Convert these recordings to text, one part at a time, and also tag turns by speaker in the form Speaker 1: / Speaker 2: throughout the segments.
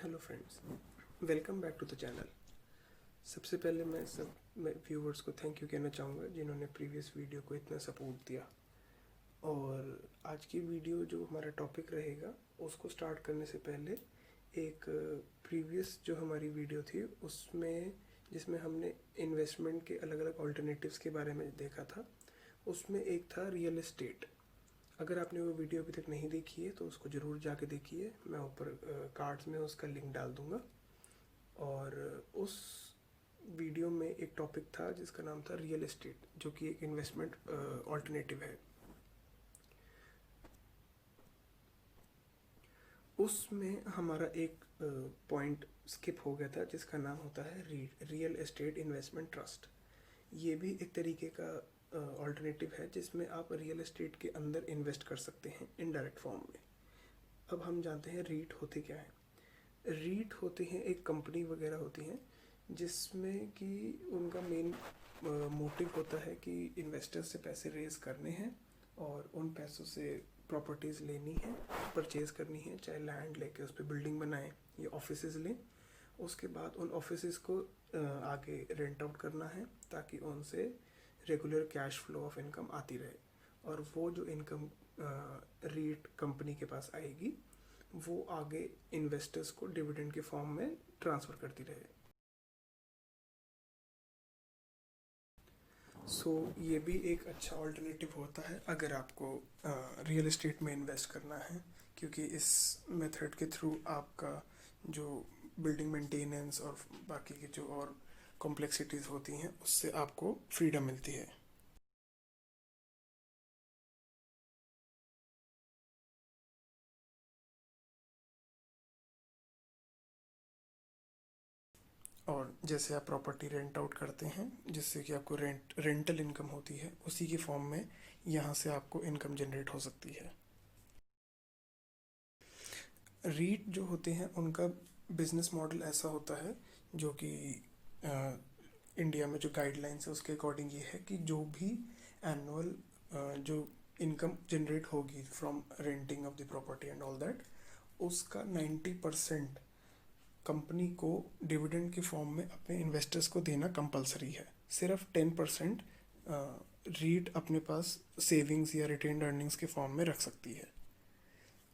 Speaker 1: Hello friends, welcome back to the channel. सबसे पहले मैं व्यूवर्स को थैंक यू कहना चाहूँगा जिन्होंने प्रीवियस वीडियो को इतना सपोर्ट दिया। और आज की वीडियो जो हमारा टॉपिक रहेगा उसको स्टार्ट करने से पहले एक प्रीवियस जो हमारी वीडियो थी उसमें जिसमें हमने इन्वेस्टमेंट के अलग अलग ऑल्टरनेटिव्स के बारे में देखा था, उसमें एक था रियल एस्टेट। अगर आपने वो वीडियो अभी तक नहीं देखी है तो उसको ज़रूर जाके देखिए। मैं ऊपर कार्ड्स में उसका लिंक डाल दूँगा। और उस वीडियो में एक टॉपिक था जिसका नाम था रियल एस्टेट, जो कि एक इन्वेस्टमेंट ऑल्टरनेटिव है। उसमें हमारा एक पॉइंट स्किप हो गया था जिसका नाम होता है रियल एस्टेट इन्वेस्टमेंट ट्रस्ट। ये भी एक तरीके का ऑल्टरनेटिव है जिसमें आप रियल एस्टेट के अंदर इन्वेस्ट कर सकते हैं इनडायरेक्ट फॉर्म में। अब हम जानते हैं रीट होते क्या हैं। रीट होते हैं एक कंपनी वगैरह होती हैं जिसमें कि उनका मेन मोटिव होता है कि इन्वेस्टर्स से पैसे रेज करने हैं और उन पैसों से प्रॉपर्टीज़ लेनी है, परचेज़ करनी है, चाहे लैंड लेके उस पर बिल्डिंग बनाएं या ऑफिसेज लें। उसके बाद उन ऑफिसेज को आगे रेंट आउट करना है ताकि उनसे regular cash flow of income आती रहे। और वो जो इनकम रीट कंपनी के पास आएगी वो आगे इन्वेस्टर्स को डिविडेंड के फॉर्म में ट्रांसफ़र करती रहे। ये भी एक अच्छा ऑल्टरनेटिव होता है अगर आपको रियल एस्टेट में इन्वेस्ट करना है, क्योंकि इस मेथड के थ्रू आपका जो बिल्डिंग मेंटेनेंस और बाकी की जो और कॉम्प्लेक्सिटीज़ होती हैं उससे आपको फ्रीडम मिलती है। और जैसे आप प्रॉपर्टी रेंट आउट करते हैं जिससे कि आपको रेंटल इनकम होती है, उसी के फॉर्म में यहाँ से आपको इनकम जनरेट हो सकती है। रीट जो होते हैं उनका बिजनेस मॉडल ऐसा होता है जो कि इंडिया में जो गाइडलाइंस है उसके अकॉर्डिंग ये है कि जो भी एनुअल जो इनकम जनरेट होगी from renting of the property and all that, उसका 90% कंपनी को डिविडेंड के फॉर्म में अपने इन्वेस्टर्स को देना कंपलसरी है। सिर्फ 10% रीट अपने पास सेविंग्स या रिटेन्ड अर्निंग्स के फॉर्म में रख सकती है।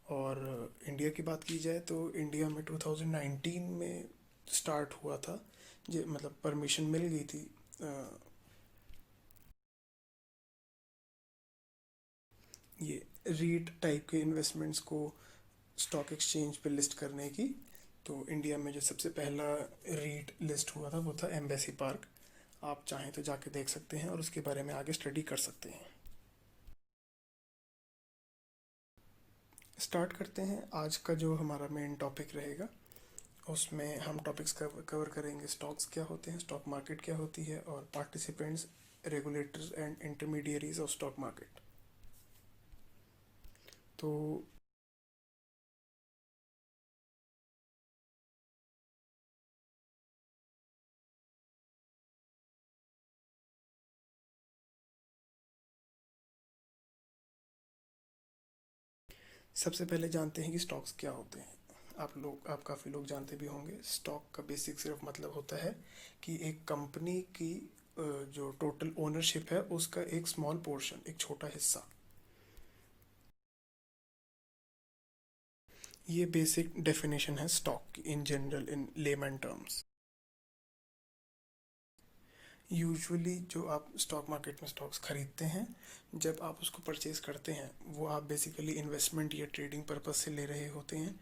Speaker 1: और इंडिया की बात की जाए तो इंडिया में 2019 में स्टार्ट हुआ था, जो मतलब परमिशन मिल गई थी ये रीट टाइप के इन्वेस्टमेंट्स को स्टॉक एक्सचेंज पे लिस्ट करने की। तो इंडिया में जो सबसे पहला रीट लिस्ट हुआ था वो था एम्बेसी पार्क। आप चाहें तो जाके देख सकते हैं और उसके बारे में आगे स्टडी कर सकते हैं। स्टार्ट करते हैं आज का जो हमारा मेन टॉपिक रहेगा। उसमें हम टॉपिक्स कवर करेंगे। स्टॉक्स क्या होते हैं, स्टॉक मार्केट क्या होती है, और participants, regulators and intermediaries of stock market. तो सबसे पहले जानते हैं कि स्टॉक्स क्या होते हैं। आप काफ़ी लोग जानते भी होंगे। स्टॉक का बेसिक सिर्फ मतलब होता है कि एक कंपनी की जो टोटल ओनरशिप है उसका एक स्मॉल पोर्शन, एक छोटा हिस्सा। ये बेसिक डेफिनेशन है स्टॉक की in general, in lemon terms. Usually जो आप स्टॉक मार्केट में स्टॉक्स खरीदते हैं, जब आप उसको परचेज करते हैं वो आप बेसिकली इन्वेस्टमेंट या ट्रेडिंग पर्पस से ले रहे होते हैं।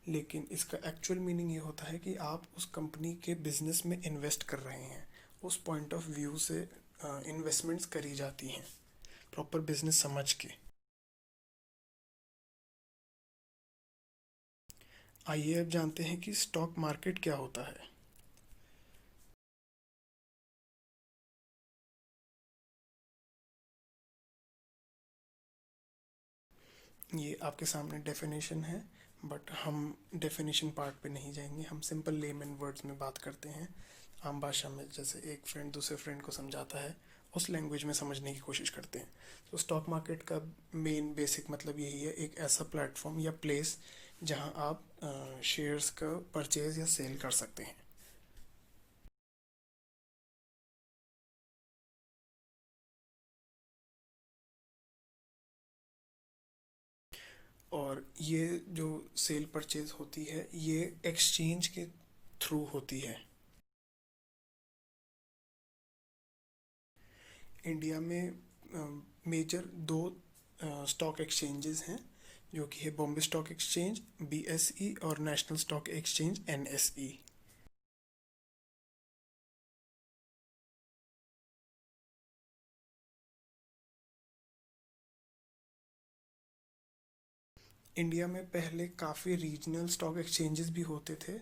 Speaker 1: लेकिन इसका एक्चुअल मीनिंग ये होता है कि आप उस कंपनी के बिजनेस में इन्वेस्ट कर रहे हैं। उस पॉइंट ऑफ व्यू से इन्वेस्टमेंट्स करी जाती हैं प्रॉपर बिजनेस समझ के। आइए अब जानते हैं कि स्टॉक मार्केट क्या होता है। ये आपके सामने डेफिनेशन है, बट हम डेफिनेशन पार्ट पे नहीं जाएंगे। हम सिंपल लेमन वर्ड्स में बात करते हैं, आम भाषा में, जैसे एक फ्रेंड दूसरे फ्रेंड को समझाता है उस लैंग्वेज में समझने की कोशिश करते हैं। तो स्टॉक मार्केट का मेन बेसिक मतलब यही है, एक ऐसा प्लेटफॉर्म या प्लेस जहां आप शेयर्स का परचेज या सेल कर सकते हैं। और ये जो सेल परचेज होती है ये एक्सचेंज के थ्रू होती है। इंडिया में मेजर दो स्टॉक एक्सचेंजेस हैं, जो कि है बॉम्बे स्टॉक एक्सचेंज BSE और national stock exchange NSE। India में पहले काफ़ी रीजनल स्टॉक एक्सचेंजेस भी होते थे।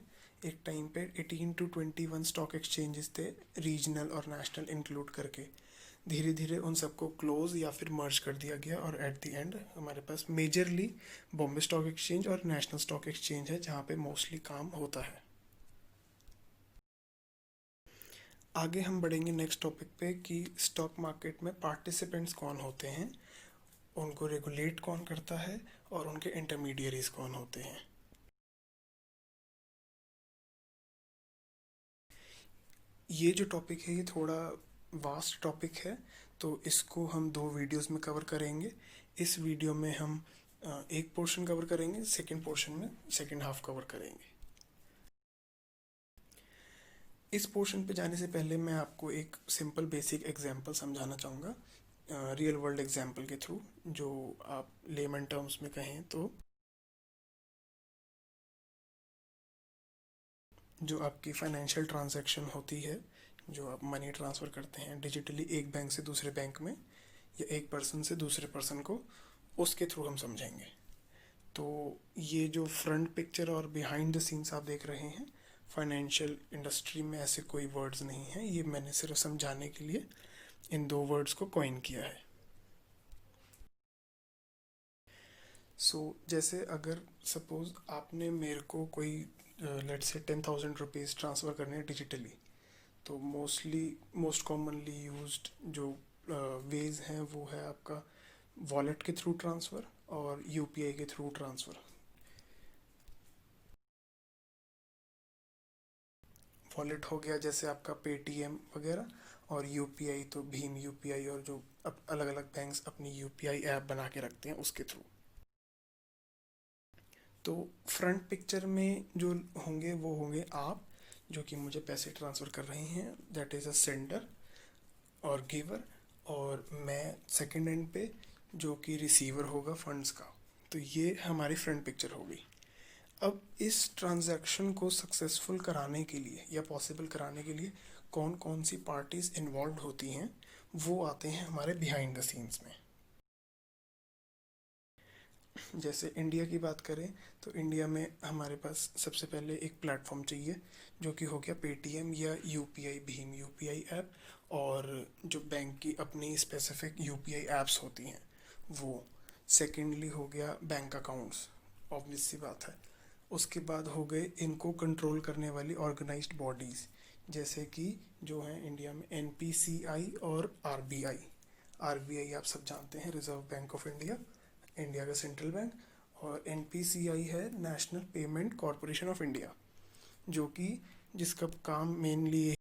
Speaker 1: एक टाइम पे 18 to 21 स्टॉक एक्सचेंजेस थे, रीजनल और नेशनल इंक्लूड करके। धीरे धीरे उन सबको क्लोज या फिर मर्ज कर दिया गया और एट द एंड हमारे पास मेजरली बॉम्बे स्टॉक एक्सचेंज और नेशनल स्टॉक एक्सचेंज है, जहाँ पे मोस्टली काम होता है। आगे हम बढ़ेंगे नेक्स्ट टॉपिक पे कि स्टॉक मार्केट में पार्टिसिपेंट्स कौन होते हैं, उनको रेगुलेट कौन करता है और उनके इंटरमीडियरीज कौन होते हैं। ये जो टॉपिक है ये थोड़ा वास्ट टॉपिक है, तो इसको हम दो वीडियोस में कवर करेंगे। इस वीडियो में हम एक पोर्शन कवर करेंगे, सेकंड पोर्शन में सेकंड हाफ कवर करेंगे। इस पोर्शन पे जाने से पहले मैं आपको एक सिंपल बेसिक एग्जांपल समझाना चाहूँगा, रियल वर्ल्ड एग्जांपल के थ्रू, जो आप लेमन टर्म्स में कहें तो जो आपकी फाइनेंशियल ट्रांजैक्शन होती है, जो आप मनी ट्रांसफ़र करते हैं डिजिटली एक बैंक से दूसरे बैंक में या एक पर्सन से दूसरे पर्सन को, उसके थ्रू हम समझेंगे। तो ये जो फ्रंट पिक्चर और बिहाइंड द सीन्स आप देख रहे हैं, फाइनेंशियल इंडस्ट्री में ऐसे कोई वर्ड्स नहीं हैं, ये मैंने सिर्फ समझाने के लिए इन दो वर्ड्स को कॉइन किया है। जैसे अगर सपोज आपने मेरे को कोई लेट से 10,000 रुपीज़ ट्रांसफ़र करने हैं डिजिटली, तो मोस्ट कॉमनली यूज्ड जो वेज हैं वो है आपका वॉलेट के थ्रू ट्रांसफ़र और UPI के थ्रू ट्रांसफ़र। वॉलेट हो गया जैसे आपका पेटीएम वगैरह, और UPI तो भीम UPI, और जो अब अलग अलग बैंक्स अपनी UPI ऐप बना के रखते हैं उसके थ्रू। तो फ्रंट पिक्चर में जो होंगे वो होंगे आप, जो कि मुझे पैसे ट्रांसफ़र कर रहे हैं, दैट इज़ अ सेंडर और गिवर, और मैं सेकंड एंड पे जो कि रिसीवर होगा फंड्स का। तो ये हमारी फ्रंट पिक्चर होगी। अब इस ट्रांजैक्शन को सक्सेसफुल कराने के लिए या पॉसिबल कराने के लिए कौन कौन सी पार्टीज इन्वॉल्व होती हैं, वो आते हैं हमारे बिहाइंड द सीन्स में। जैसे इंडिया की बात करें तो इंडिया में हमारे पास सबसे पहले एक प्लेटफॉर्म चाहिए, जो कि हो गया पेटीएम या UPI भीम UPI ऐप, और जो बैंक की अपनी स्पेसिफिक UPI ऐप्स होती हैं वो। सेकेंडली हो गया बैंक अकाउंट्स, ऑब्वियस सी बात है। उसके बाद हो गए इनको कंट्रोल करने वाली ऑर्गेनाइज्ड बॉडीज़, जैसे कि जो हैं इंडिया में NPCI और RBI। RBI आप सब जानते हैं, reserve bank of India, India का सेंट्रल बैंक। और NPCI है national payment corporation of India, जो कि जिसका काम मेनली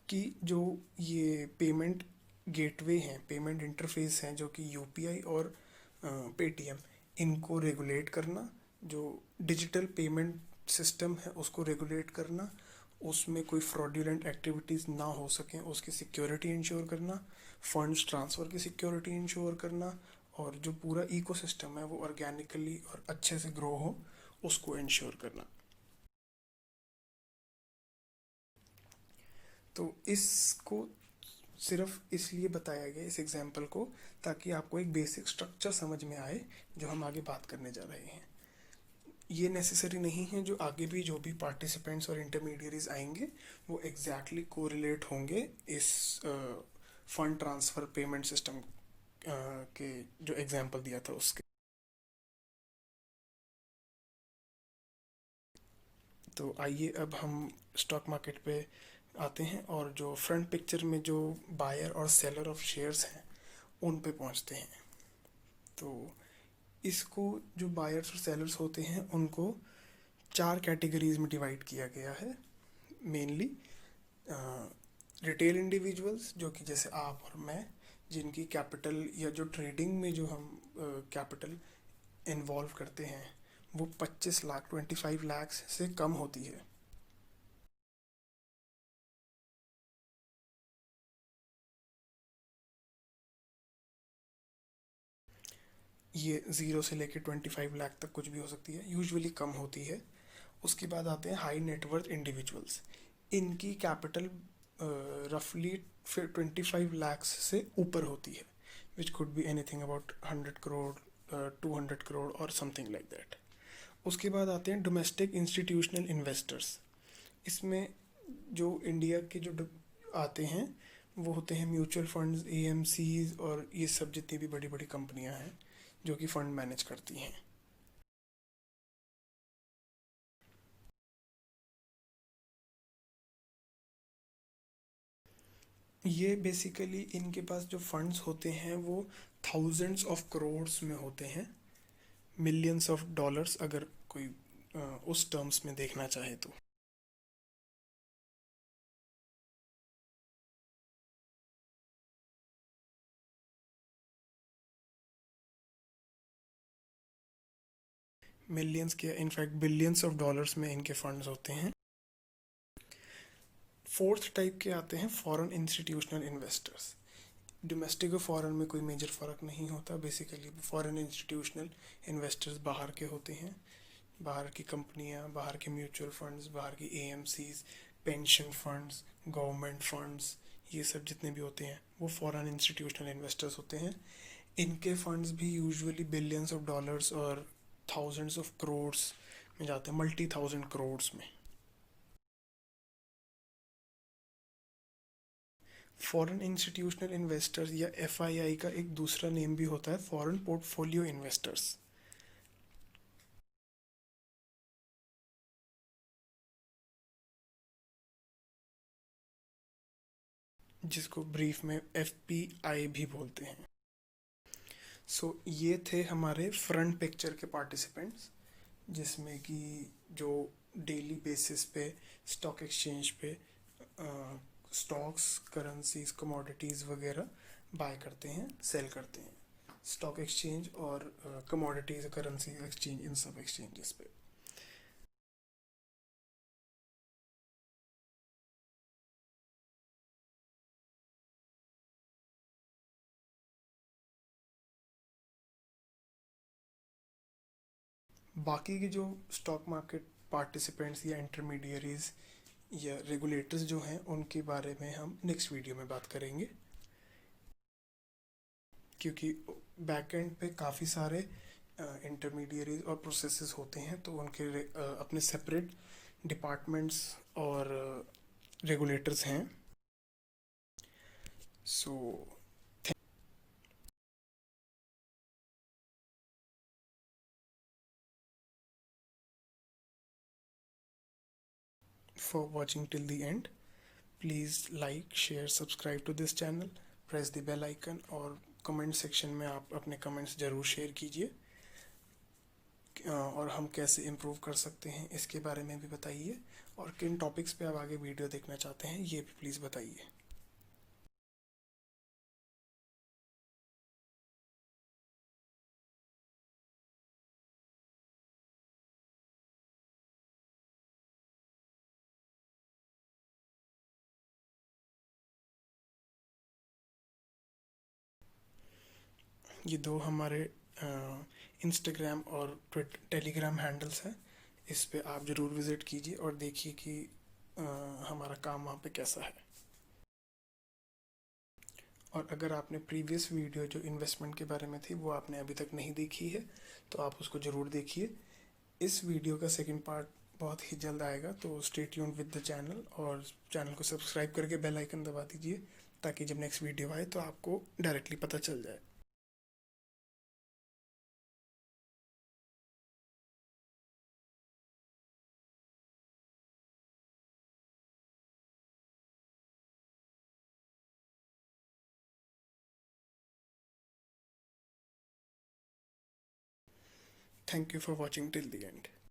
Speaker 1: कि जो ये पेमेंट गेटवे हैं, पेमेंट इंटरफेस हैं, जो कि UPI और पेटीएम, इनको रेगुलेट करना, जो डिजिटल पेमेंट सिस्टम है उसको रेगुलेट करना, उसमें कोई फ्रॉडुलेंट एक्टिविटीज़ ना हो सकें उसकी सिक्योरिटी इंश्योर करना, फंड्स ट्रांसफ़र की सिक्योरिटी इंश्योर करना, और जो पूरा इकोसिस्टम है वो ऑर्गेनिकली और अच्छे से ग्रो हो उसको इंश्योर करना। तो इसको सिर्फ इसलिए बताया गया इस एग्जाम्पल को, ताकि आपको एक बेसिक स्ट्रक्चर समझ में आए जो हम आगे बात करने जा रहे हैं। ये नेसेसरी नहीं है जो आगे भी जो भी पार्टिसिपेंट्स और इंटरमीडियरीज आएंगे वो एग्जैक्टली कोरिलेट होंगे इस फंड ट्रांसफ़र पेमेंट सिस्टम के जो एग्जाम्पल दिया था उसके। तो आइए अब हम स्टॉक मार्केट पे आते हैं और जो फ्रंट पिक्चर में जो बायर और सेलर ऑफ शेयर्स हैं उन पे पहुंचते हैं। तो इसको जो बायर्स और सेलर्स होते हैं उनको 4 कैटेगरीज में डिवाइड किया गया है मेनली। रिटेल इंडिविजुअल्स, जो कि जैसे आप और मैं, जिनकी कैपिटल या जो ट्रेडिंग में जो हम कैपिटल इन्वॉल्व करते हैं वो 25 लाख 25 लाख से कम होती है। ये 0 से लेकर 25 लाख तक कुछ भी हो सकती है, यूजुअली कम होती है। उसके बाद आते हैं हाई नेटवर्थ इंडिविजुअल्स। इनकी कैपिटल रफली फिर 25 लाख से ऊपर होती है, which could be anything about 100 crore, 200 crore और समथिंग लाइक दैट। उसके बाद आते हैं डोमेस्टिक इंस्टीट्यूशनल इन्वेस्टर्स। इसमें जो इंडिया के जो आते हैं वो होते हैं म्यूचुअल फंड्स, एएमसीज और ये सब जितनी भी बड़ी बड़ी कंपनियां हैं जो कि फ़ंड मैनेज करती हैं। ये बेसिकली इनके पास जो फंड्स होते हैं वो थाउजेंड्स ऑफ करोड्स में होते हैं, मिलियंस ऑफ डॉलर्स अगर कोई उस टर्म्स में देखना चाहे तो। मिलियंस के इनफैक्ट बिलियंस ऑफ डॉलर्स में इनके फंड्स होते हैं। फोर्थ टाइप के आते हैं फॉरेन इंस्टीट्यूशनल इन्वेस्टर्स। डोमेस्टिक और फॉरेन में कोई मेजर फ़र्क नहीं होता, बेसिकली फॉरेन इंस्टीट्यूशनल इन्वेस्टर्स बाहर के होते हैं। बाहर की कंपनियां, बाहर के म्यूचुअल फंड्स, बाहर की AMCs, pension funds, government funds, ये सब जितने भी होते हैं वो फॉरेन इंस्टीट्यूशनल इन्वेस्टर्स होते हैं। इनके फंड्स भी यूजुअली बिलियंस ऑफ डॉलर्स और थाउजेंड्स ऑफ करोड्स में जाते हैं, मल्टी थाउजेंड करोड्स में। फॉरेन इंस्टीट्यूशनल इन्वेस्टर्स या एफआईआई का एक दूसरा नेम भी होता है फॉरेन पोर्टफोलियो इन्वेस्टर्स, जिसको ब्रीफ में एफपीआई भी बोलते हैं। ये थे हमारे फ्रंट पिक्चर के पार्टिसिपेंट्स, जिसमें कि जो डेली बेसिस पे स्टॉक एक्सचेंज पे स्टॉक्स, करेंसीज, कमोडिटीज़ वगैरह बाय करते हैं, सेल करते हैं, स्टॉक एक्सचेंज और कमोडिटीज़, करेंसी एक्सचेंज, इन सब एक्सचेंजेस पे। बाकी के जो स्टॉक मार्केट पार्टिसिपेंट्स या इंटरमीडियरीज या रेगुलेटर्स जो हैं उनके बारे में हम नेक्स्ट वीडियो में बात करेंगे, क्योंकि बैक एंड पे काफ़ी सारे इंटरमीडियरीज और प्रोसेसेस होते हैं, तो उनके अपने सेपरेट डिपार्टमेंट्स और रेगुलेटर्स हैं। So for watching till the end, please like, share, subscribe to this channel, press the bell icon, और कमेंट सेक्शन में आप अपने कमेंट्स ज़रूर शेयर कीजिए। और हम कैसे इम्प्रूव कर सकते हैं इसके बारे में भी बताइए, और किन टॉपिक्स पे आप आगे वीडियो देखना चाहते हैं ये भी प्लीज़ बताइए। ये दो हमारे इंस्टाग्राम और टेलीग्राम हैंडल्स हैं, इस पे आप ज़रूर विज़िट कीजिए और देखिए कि हमारा काम वहाँ पे कैसा है। और अगर आपने प्रीवियस वीडियो जो इन्वेस्टमेंट के बारे में थी वो आपने अभी तक नहीं देखी है तो आप उसको ज़रूर देखिए। इस वीडियो का सेकंड पार्ट बहुत ही जल्द आएगा, तो stay tuned with the channel, और चैनल को सब्सक्राइब करके बेल आइकन दबा दीजिए ताकि जब नेक्स्ट वीडियो आए तो आपको डायरेक्टली पता चल जाए। Thank you for watching till the end.